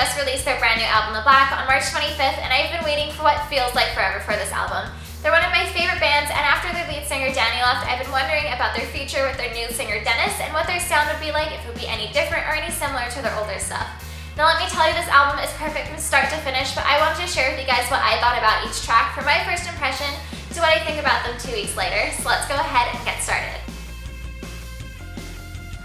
just released their brand new album, The Black, on March 25th, and I've been waiting for what feels like forever for this album. They're one of my favorite bands, and after their lead singer Danny left, I've been wondering about their future with their new singer Dennis and what their sound would be like, if it would be any different or any similar to their older stuff. Now let me tell you, this album is perfect from start to finish, but I wanted to share with you guys what I thought about each track from my first impression to what I think about them 2 weeks later. So let's go ahead and get started.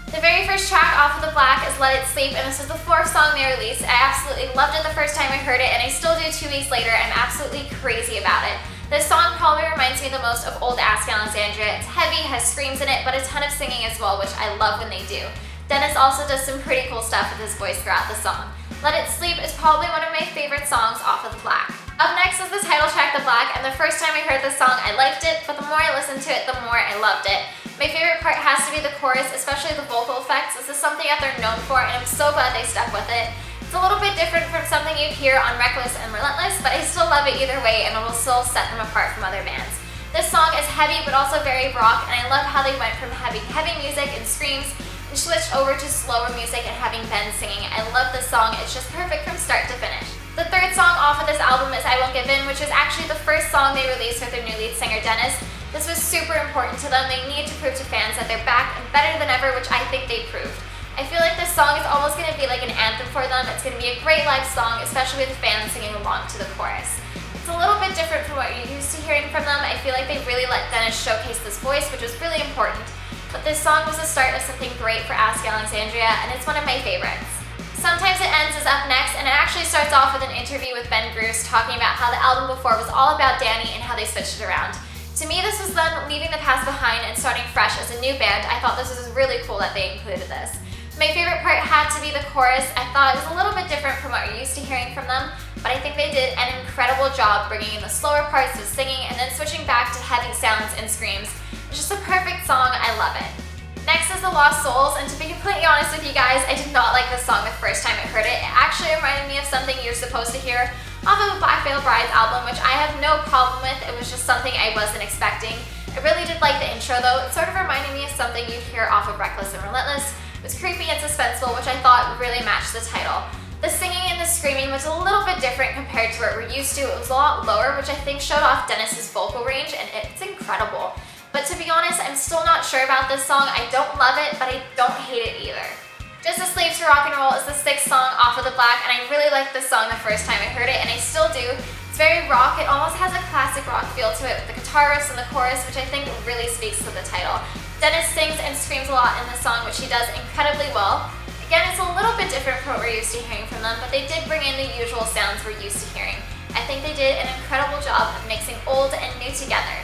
The very first track off of The Black is Let It Sleep, and this is the 4th song they released. I absolutely loved it the first time I heard it, and I still do 2 weeks later. I'm absolutely crazy about it. This song probably reminds me the most of old Ask Alexandria. It's heavy, has screams in it, but a ton of singing as well, which I love when they do. Dennis also does some pretty cool stuff with his voice throughout the song. Let It Sleep is probably one of my favorite songs off of The Black. Up next is the title track, The Black, and the first time I heard this song, I liked it, but the more I listened to it, the more I loved it. My favorite part has to be the chorus, especially the vocal effects. This is something that they're known for, and I'm so glad they stuck with it. It's a little bit different from something you'd hear on Reckless and Relentless, but I still love it either way, and it will still set them apart from other bands. This song is heavy, but also very rock, and I love how they went from having heavy music and screams and switched over to slower music and having Ben singing. I love this song. It's just perfect from start to finish. The 3rd song off of this album is I Won't Give In, which is actually the first song they released with their new lead singer Dennis. This was super important to them. They needed to prove to fans that they're back and better than ever, which I think they proved. I feel like this song is almost going to be like an anthem for them. It's going to be a great live song, especially with fans singing along to the chorus. It's a little bit different from what you're used to hearing from them. I feel like they really let Dennis showcase this voice, which was really important. But this song was the start of something great for Ask Alexandria, and it's one of my favorites. Sometimes It Ends is up next, and it actually starts off with an interview with Ben Bruce talking about how the album before was all about Danny and how they switched it around. To me, this was them leaving the past behind and starting fresh as a new band. I thought this was really cool that they included this. My favorite part had to be the chorus. I thought it was a little bit different from what you're used to hearing from them, but I think they did an incredible job bringing in the slower parts of singing and then switching back to heavy sounds and screams. It's just a perfect song. I love it. Next is The Lost Souls, and to be completely honest with you guys, I did not like this song the first time I heard it. It actually reminded me of something you're supposed to hear off of a Black Veil Brides album, which I have no problem with. It was just something I wasn't expecting. I really did like the intro though. It sort of reminded me of something you'd hear off of Reckless and Relentless. It was creepy and suspenseful, which I thought really matched the title. The singing and the screaming was a little bit different compared to what we're used to. It was a lot lower, which I think showed off Dennis's vocal range, and it's incredible. But to be honest, I'm still not sure about this song. I don't love it, but I don't hate it either. Just a Slave to Rock and Roll is the 6th song off of The Black, and I really liked this song the first time I heard it, and I still do. It's very rock. It almost has a classic rock feel to it with the guitar riffs and the chorus, which I think really speaks to the title. Dennis sings and screams a lot in this song, which he does incredibly well. Again, it's a little bit different from what we're used to hearing from them, but they did bring in the usual sounds we're used to hearing. I think they did an incredible job of mixing old and new together.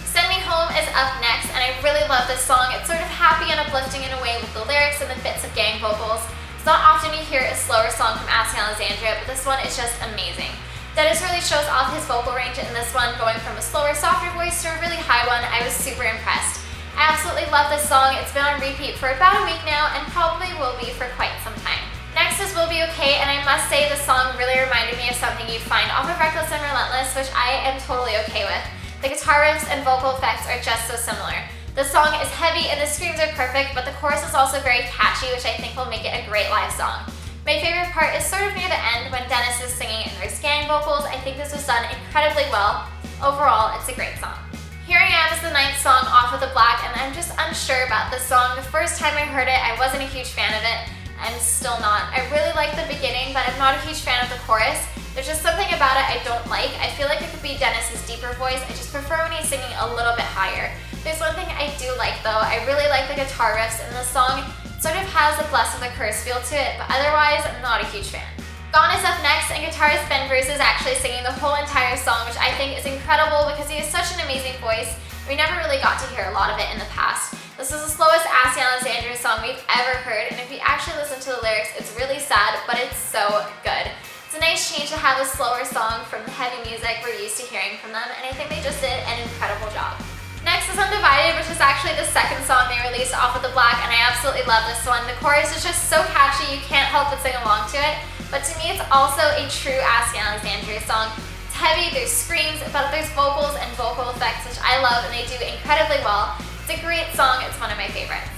Send Me Home is up next, and I really love this song. It's sort of happy and uplifting in a way with the lyrics and the bits of gang vocals. It's not often you hear a slower song from Ask Alexandria, but this one is just amazing. Dennis really shows off his vocal range in this one, going from a slower, softer voice to a really high one. I was super impressed. I absolutely love this song. It's been on repeat for about a week now, and probably will be for quite some time. Next is Will Be Okay, and I must say this song really reminded me of something you'd find off of Reckless and Relentless, which I am totally okay with. The guitar riffs and vocal effects are just so similar. The song is heavy and the screams are perfect, but the chorus is also very catchy, which I think will make it a great live song. My favorite part is sort of near the end when Dennis is singing and there's gang vocals. I think this was done incredibly well. Overall, it's a great song. Here I Am is the 9th song off of The Black, and I'm just unsure about this song. The first time I heard it, I wasn't a huge fan of it. I'm still not. I really like the beginning, but I'm not a huge fan of the chorus. There's just something about it I don't like. I feel like it could be Dennis's deeper voice. I just prefer when he's singing a little bit higher. There's one thing I do like though. I really like the guitar riffs in this song. It sort of has a Blessed the Curse feel to it, but otherwise, I'm not a huge fan. Gone is up next, and guitarist Ben Bruce is actually singing the whole entire song, which I think is incredible because he has such an amazing voice. We never really got to hear a lot of it in the past. This is the slowest Ask Alexandria song we've ever heard, and if you actually listen to the lyrics, it's really sad, but it's so good. It's a nice change to have a slower song from the heavy music we're used to hearing from them, and I think they just did an incredible job. Next is Undivided, which is actually the 2nd song they released off of The Black, and I absolutely love this one. The chorus is just so catchy, you can't help but sing along to it, but to me it's also a true Ask Alexandria song. It's heavy, there's screams, but there's vocals and vocal effects, which I love, and they do incredibly well. It's a great song, it's one of my favorites.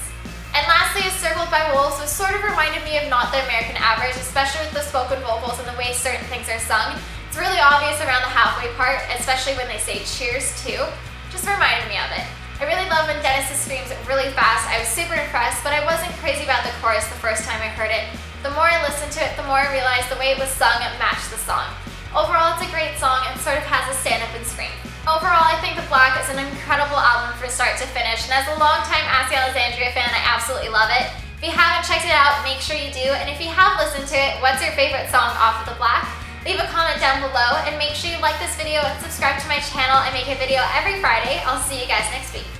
And lastly, Circled by Wolves was sort of reminded me of Not the American Average, especially with the spoken vocals and the way certain things are sung. It's really obvious around the halfway part, especially when they say cheers too. Just reminded me of it. I really love when Dennis screams really fast. I was super impressed, but I wasn't crazy about the chorus the first time I heard it. The more I listened to it, the more I realized the way it was sung matched the song. Overall, it's a great song and sort of has a stand-up and scream. Overall, I think The Black is an incredible album from start to finish, and as a longtime Alexandria fan, I absolutely love it. If you haven't checked it out, make sure you do, and if you have listened to it, what's your favorite song off of The Black? Leave a comment down below, and make sure you like this video and subscribe to my channel. I make a video every Friday. I'll see you guys next week.